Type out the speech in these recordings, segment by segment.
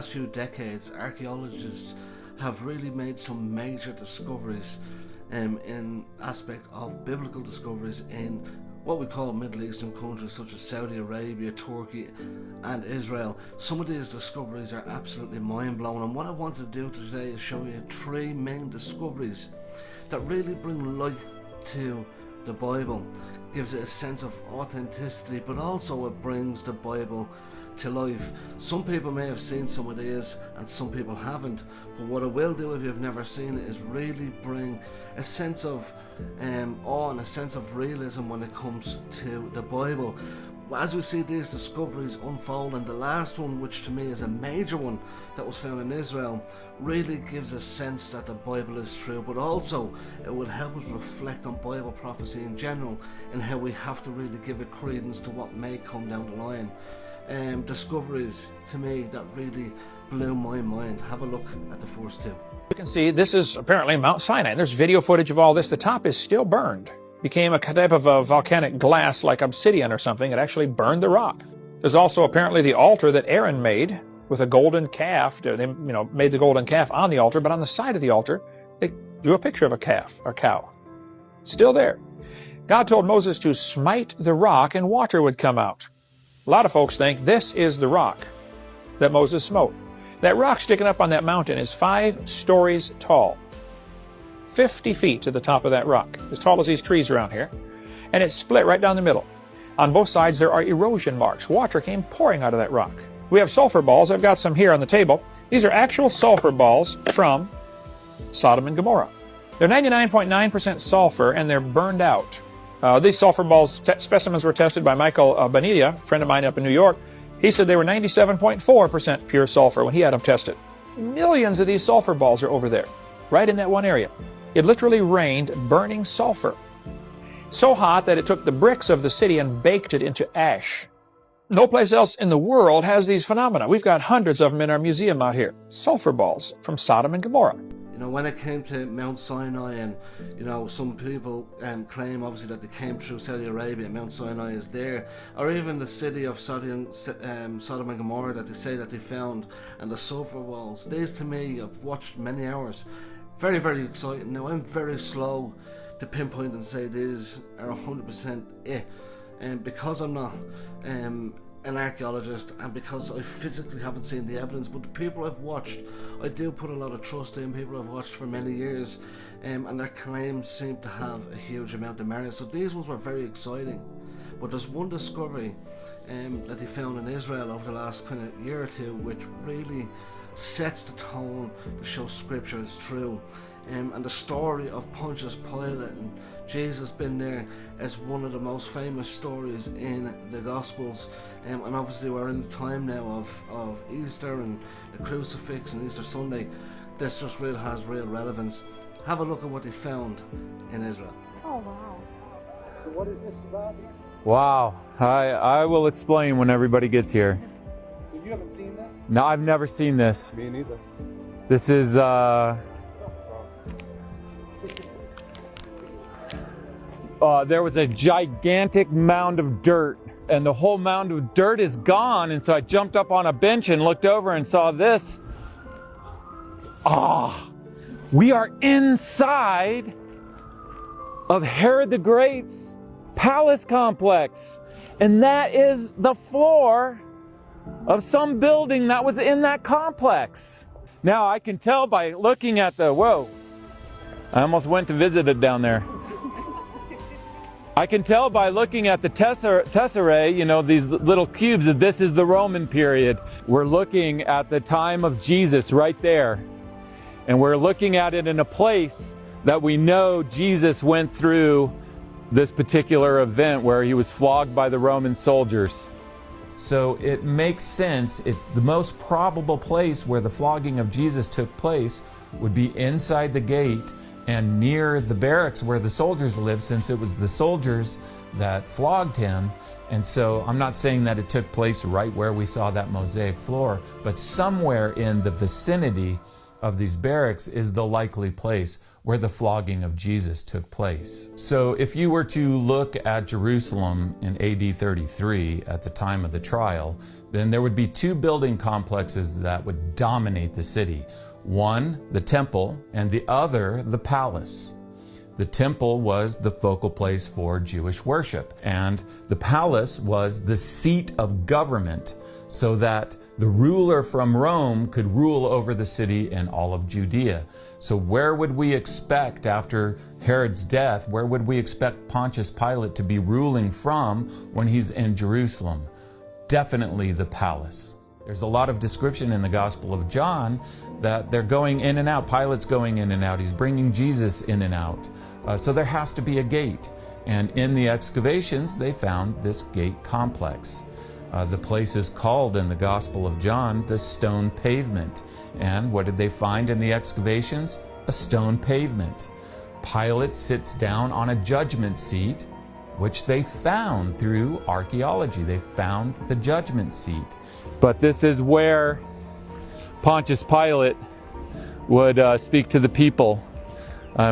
Last few decades, archaeologists have really made some major discoveries in aspect of biblical discoveries in what we call Middle Eastern countries such as Saudi Arabia, Turkey and Israel. Some of these discoveries are absolutely mind-blowing, and what I wanted to do today is show you 3 main discoveries that really bring light to the Bible, gives it a sense of authenticity, but also it brings the Bible to life. Some people may have seen some of these and some people haven't, but what I will do if you've never seen it is really bring a sense of awe and a sense of realism when it comes to the Bible. As we see these discoveries unfold, and the last one, which to me is a major one that was found in Israel, really gives a sense that the Bible is true, but also it will help us reflect on Bible prophecy in general and how we have to really give it credence to what may come down the line. Discoveries to me that really blew my mind. Have a look at the first 2. You can see this is apparently Mount Sinai. There's video footage of all this. The top is still burned. Became a type of a volcanic glass like obsidian or something. It actually burned the rock. There's also apparently the altar that Aaron made with a golden calf. They made the golden calf on the altar, but on the side of the altar, they drew a picture of a calf or cow. Still there. God told Moses to smite the rock and water would come out. A lot of folks think this is the rock that Moses smote. That rock sticking up on that mountain is 5 stories tall. 50 feet to the top of that rock, as tall as these trees around here. And it's split right down the middle. On both sides there are erosion marks. Water came pouring out of that rock. We have sulfur balls. I've got some here on the table. These are actual sulfur balls from Sodom and Gomorrah. They're 99.9% sulfur and they're burned out. These sulfur balls specimens were tested by Michael Bonilla, a friend of mine up in New York. He said they were 97.4% pure sulfur when he had them tested. Millions of these sulfur balls are over there, right in that one area. It literally rained burning sulfur. So hot that it took the bricks of the city and baked it into ash. No place else in the world has these phenomena. We've got hundreds of them in our museum out here. Sulfur balls from Sodom and Gomorrah. When it came to Mount Sinai, and some people claim obviously that they came through Saudi Arabia, Mount Sinai is there, or even the city of Sodom and Gomorrah that they say that they found, and the sulfur walls. These to me, I've watched many hours, very, very exciting. Now I'm very slow to pinpoint and say these are 100% it, and because I'm not an archaeologist, and because I physically haven't seen the evidence, but the people I've watched, I do put a lot of trust in. People I've watched for many years, and their claims seem to have a huge amount of merit. So these ones were very exciting. But there's one discovery that they found in Israel over the last kind of year or two, which really sets the tone to show Scripture is true. And the story of Pontius Pilate and Jesus being there is one of the most famous stories in the Gospels. And obviously we're in the time now of Easter and the crucifix and Easter Sunday. This just really has real relevance. Have a look at what they found in Israel. Oh, wow. So what is this about? Wow. I will explain when everybody gets here. So you haven't seen this? No, I've never seen this. Me neither. This is there was a gigantic mound of dirt, and the whole mound of dirt is gone, and so I jumped up on a bench and looked over and saw this. We are inside of Herod the Great's palace complex, and that is the floor of some building that was in that complex. Now I can tell by looking at the, whoa, I almost went to visit it down there. I can tell by looking at the tesserae, these little cubes, that this is the Roman period. We're looking at the time of Jesus right there. And we're looking at it in a place that we know Jesus went through this particular event where he was flogged by the Roman soldiers. So it makes sense. It's the most probable place where the flogging of Jesus took place would be inside the gate and near the barracks where the soldiers lived, since it was the soldiers that flogged him. And so I'm not saying that it took place right where we saw that mosaic floor, but somewhere in the vicinity of these barracks is the likely place where the flogging of Jesus took place. So if you were to look at Jerusalem in AD 33 at the time of the trial, then there would be two building complexes that would dominate the city. One, the temple, and the other, the palace. The temple was the focal place for Jewish worship, and the palace was the seat of government, so that the ruler from Rome could rule over the city and all of Judea. So where would we expect, after Herod's death, where would we expect Pontius Pilate to be ruling from when he's in Jerusalem? Definitely the palace. There's a lot of description in the Gospel of John that they're going in and out. Pilate's going in and out. He's bringing Jesus in and out. So there has to be a gate. And in the excavations, they found this gate complex. The place is called in the Gospel of John the stone pavement. And what did they find in the excavations? A stone pavement. Pilate sits down on a judgment seat, which they found through archaeology. They found the judgment seat. But this is where Pontius Pilate would speak to the people,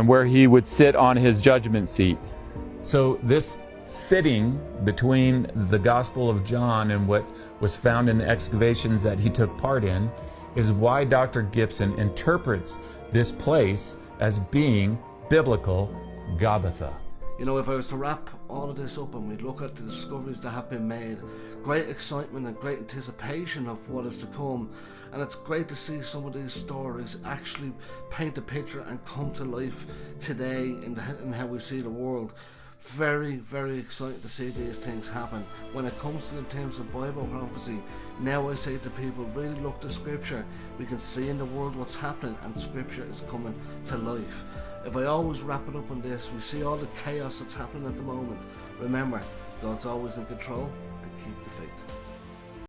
where he would sit on his judgment seat. So this fitting between the Gospel of John and what was found in the excavations that he took part in is why Dr. Gibson interprets this place as being biblical Gabbatha. You know, if I was to wrap all of this up and we look at the discoveries that have been made, great excitement and great anticipation of what is to come, and it's great to see some of these stories actually paint a picture and come to life today in how we see the world. Very, very excited to see these things happen. When it comes to the terms of Bible prophecy, now I say to people, really look to Scripture. We can see in the world what's happening, and Scripture is coming to life. If I always wrap it up on this, we see all the chaos that's happening at the moment. Remember, God's always in control, and keep the faith.